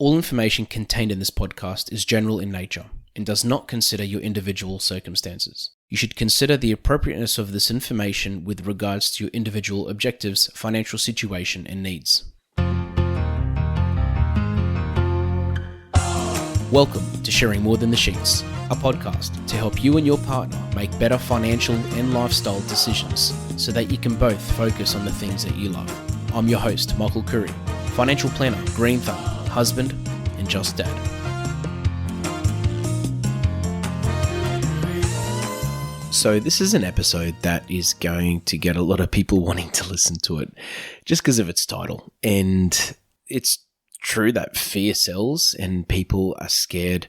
All information contained in this podcast is general in nature and does not consider your individual circumstances. You should consider the appropriateness of this information with regards to your individual objectives, financial situation, and needs. Welcome to Sharing More Than the Sheets, a podcast to help you and your partner make better financial and lifestyle decisions so that you can both focus on the things that you love. I'm your host, Michael Khouri, financial planner, green thumb, husband, and just dad. So this is an episode that is going to get a lot of people wanting to listen to it just because of its title. And it's true that fear sells and people are scared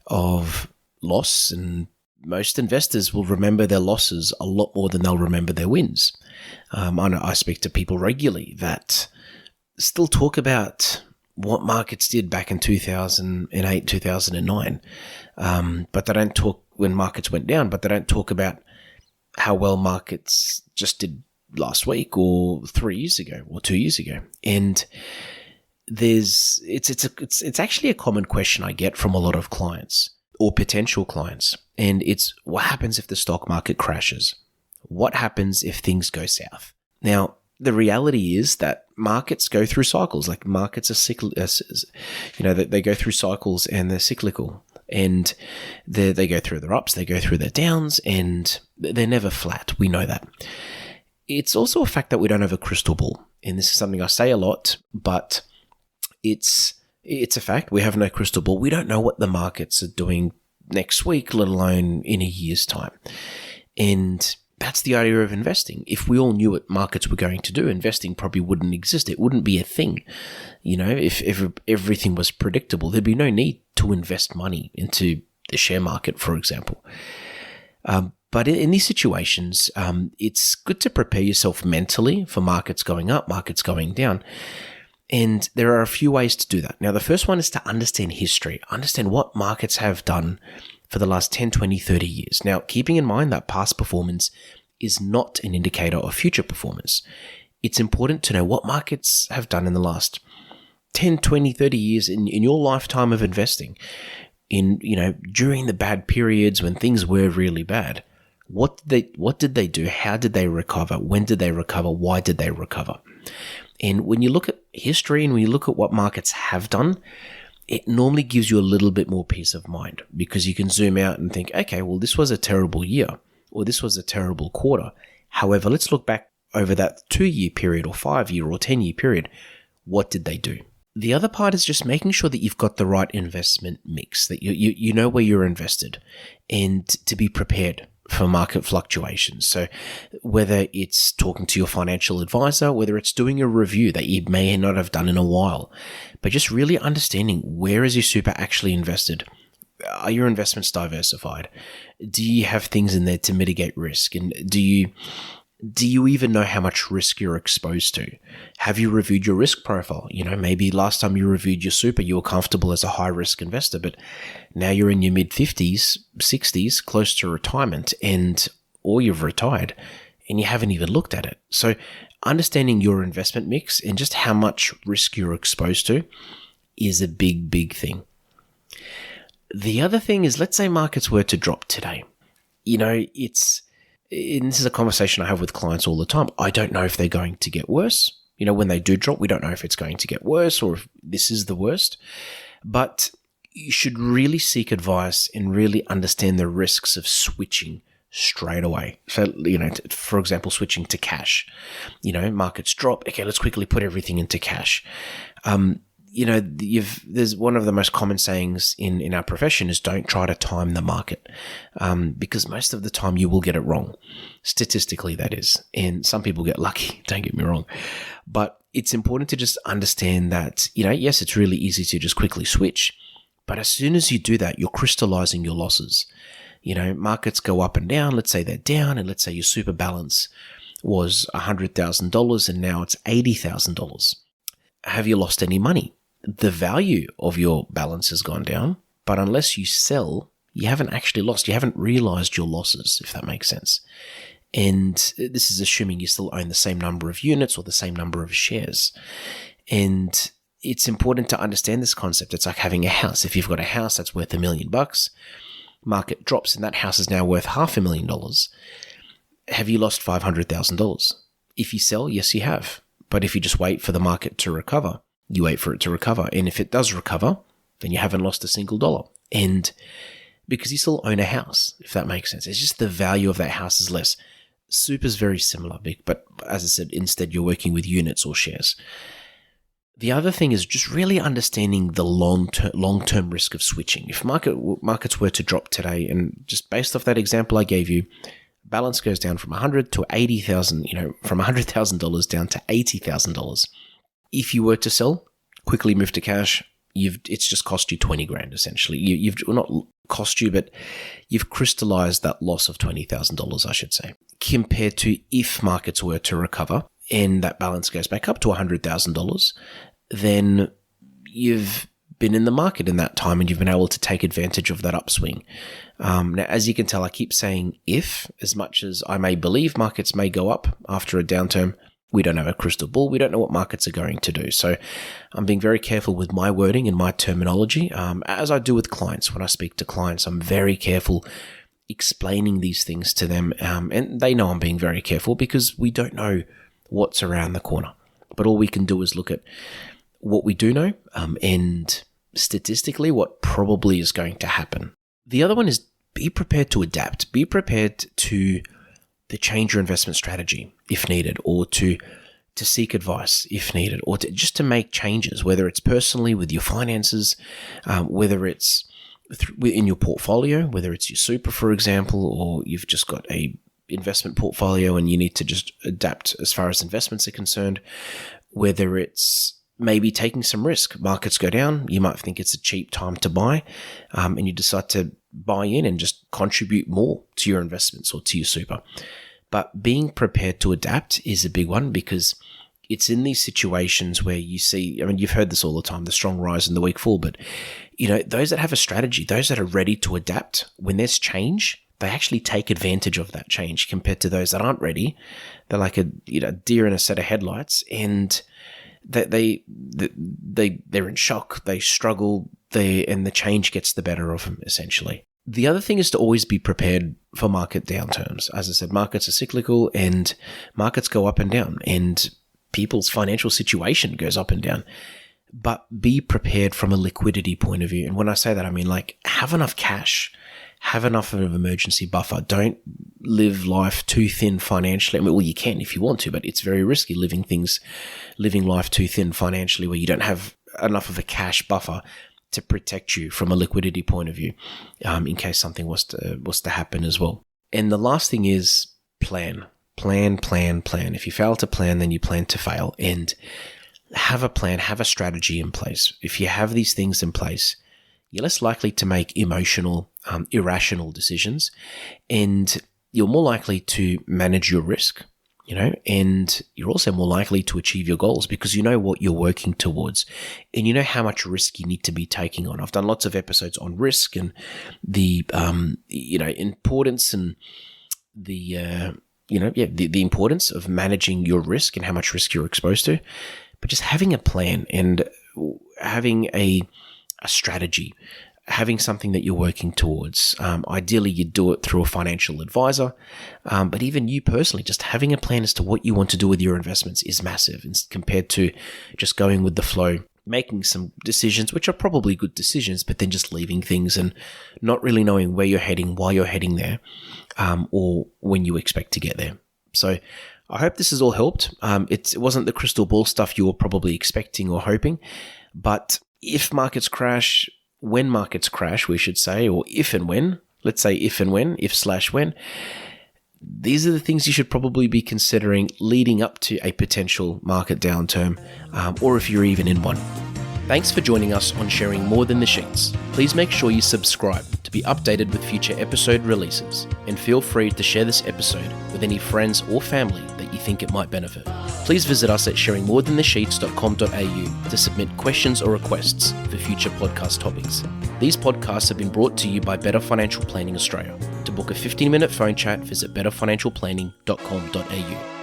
of loss, and most investors will remember their losses a lot more than they'll remember their wins. I speak to people regularly that still talk about what markets did back in 2008, 2009. But they don't talk when markets went down, but they don't talk about how well markets just did last week or 3 years ago or 2 years ago. And it's actually a common question I get from a lot of clients or potential clients. And it's, what happens if the stock market crashes? What happens if things go south? Now, the reality is that markets go through cycles. Like markets are cyclical, they go through cycles and they're cyclical, and they go through their ups, they go through their downs, and they're never flat. We know that. It's also a fact that we don't have a crystal ball, and this is something I say a lot, but it's a fact. We have no crystal ball. We don't know what the markets are doing next week, let alone in a year's time. And that's the idea of investing. If we all knew what markets were going to do, investing probably wouldn't exist. It wouldn't be a thing. If everything was predictable, there'd be no need to invest money into the share market, for example. But in these situations, it's good to prepare yourself mentally for markets going up, markets going down. And there are a few ways to do that. Now, the first one is to understand history, understand what markets have done for the last 10, 20, 30 years. Now, keeping in mind that past performance is not an indicator of future performance. It's important to know what markets have done in the last 10, 20, 30 years in your lifetime of investing. During the bad periods when things were really bad. What did they do? How did they recover? When did they recover? Why did they recover? And when you look at history and when you look at what markets have done, it normally gives you a little bit more peace of mind, because you can zoom out and think, okay, well, this was a terrible year or this was a terrible quarter. However, let's look back over that 2-year period or 5-year or 10-year period. What did they do? The other part is just making sure that you've got the right investment mix, that you know where you're invested, and to be prepared for market fluctuations. So whether it's talking to your financial advisor, whether it's doing a review that you may not have done in a while, but just really understanding, where is your super actually invested? Are your investments diversified? Do you have things in there to mitigate risk? And do you even know how much risk you're exposed to? Have you reviewed your risk profile? Maybe last time you reviewed your super, you were comfortable as a high risk investor, but now you're in your mid 50s, 60s, close to retirement, or you've retired and you haven't even looked at it. So understanding your investment mix and just how much risk you're exposed to is a big, big thing. The other thing is, let's say markets were to drop today. And this is a conversation I have with clients all the time. I don't know if they're going to get worse. When they do drop, we don't know if it's going to get worse or if this is the worst. But you should really seek advice and really understand the risks of switching straight away. So, for example, switching to cash. Markets drop. Okay, let's quickly put everything into cash. There's one of the most common sayings in our profession is, don't try to time the market, because most of the time you will get it wrong, statistically that is. And some people get lucky, don't get me wrong. But it's important to just understand that, yes, it's really easy to just quickly switch. But as soon as you do that, you're crystallizing your losses. Markets go up and down. Let's say they're down, and let's say your super balance was $100,000 and now it's $80,000. Have you lost any money? The value of your balance has gone down, but unless you sell, you haven't actually lost. You haven't realized your losses, if that makes sense. And this is assuming you still own the same number of units or the same number of shares. And it's important to understand this concept. It's like having a house. If you've got a house that's worth $1 million, market drops and that house is now worth $500,000. Have you lost $500,000? If you sell, yes, you have. But if you just wait for the market to recover, you wait for it to recover. And if it does recover, then you haven't lost a single dollar. And because you still own a house, if that makes sense. It's just the value of that house is less. Super is very similar, but as I said, instead you're working with units or shares. The other thing is just really understanding the long-term risk of switching. If markets were to drop today, and just based off that example I gave you, balance goes down from $100,000 to $80,000, from $100,000 down to $80,000. If you were to sell, quickly move to cash, it's just cost you 20 grand essentially. You've not cost you, but you've crystallized that loss of $20,000, I should say, compared to if markets were to recover and that balance goes back up to $100,000, then you've been in the market in that time and you've been able to take advantage of that upswing. Now, as you can tell, I keep saying if, as much as I may believe markets may go up after a downturn, we don't have a crystal ball. We don't know what markets are going to do. So I'm being very careful with my wording and my terminology. As I do with clients, when I speak to clients, I'm very careful explaining these things to them. And they know I'm being very careful because we don't know what's around the corner. But all we can do is look at what we do know and statistically what probably is going to happen. The other one is be prepared to adapt. Be prepared to change your investment strategy if needed, or to seek advice if needed, or just to make changes, whether it's personally with your finances, whether it's in your portfolio, whether it's your super, for example, or you've just got a investment portfolio and you need to just adapt as far as investments are concerned, whether it's maybe taking some risk. Markets go down, you might think it's a cheap time to buy, and you decide to buy in and just contribute more to your investments or to your super. But being prepared to adapt is a big one, because it's in these situations where you see, I mean, you've heard this all the time, the strong rise and the weak fall, but those that have a strategy, those that are ready to adapt, when there's change, they actually take advantage of that change, compared to those that aren't ready. They're like a deer in a set of headlights, and they're in shock, they struggle, and the change gets the better of them, essentially. The other thing is to always be prepared for market downturns. As I said, markets are cyclical and markets go up and down, and people's financial situation goes up and down. But be prepared from a liquidity point of view. And when I say that, I mean have enough cash, have enough of an emergency buffer. Don't live life too thin financially. I mean, well, you can if you want to, but it's very risky living life too thin financially where you don't have enough of a cash buffer to protect you from a liquidity point of view, in case something was to happen as well. And the last thing is plan. If you fail to plan, then you plan to fail. And have a plan, have a strategy in place. If you have these things in place, you're less likely to make emotional, irrational decisions, and you're more likely to manage your risk, and you're also more likely to achieve your goals because you know what you're working towards and you know how much risk you need to be taking on. I've done lots of episodes on risk and the, importance and the importance of managing your risk and how much risk you're exposed to. But just having a plan and having a strategy, having something that you're working towards. Ideally, you do it through a financial advisor. But even you personally, just having a plan as to what you want to do with your investments is massive compared to just going with the flow, making some decisions, which are probably good decisions, but then just leaving things and not really knowing where you're heading, why you're heading there, or when you expect to get there. So I hope this has all helped. It wasn't the crystal ball stuff you were probably expecting or hoping, but if markets crash, when markets crash, we should say, or if and when, let's say when, these are the things you should probably be considering leading up to a potential market downturn, or if you're even in one. Thanks for joining us on Sharing More Than the Sheets. Please make sure you subscribe to be updated with future episode releases, and feel free to share this episode with any friends or family that you think it might benefit. Please visit us at sharingmorethanthesheets.com.au to submit questions or requests for future podcast topics. These podcasts have been brought to you by Better Financial Planning Australia. To book a 15-minute phone chat, visit betterfinancialplanning.com.au.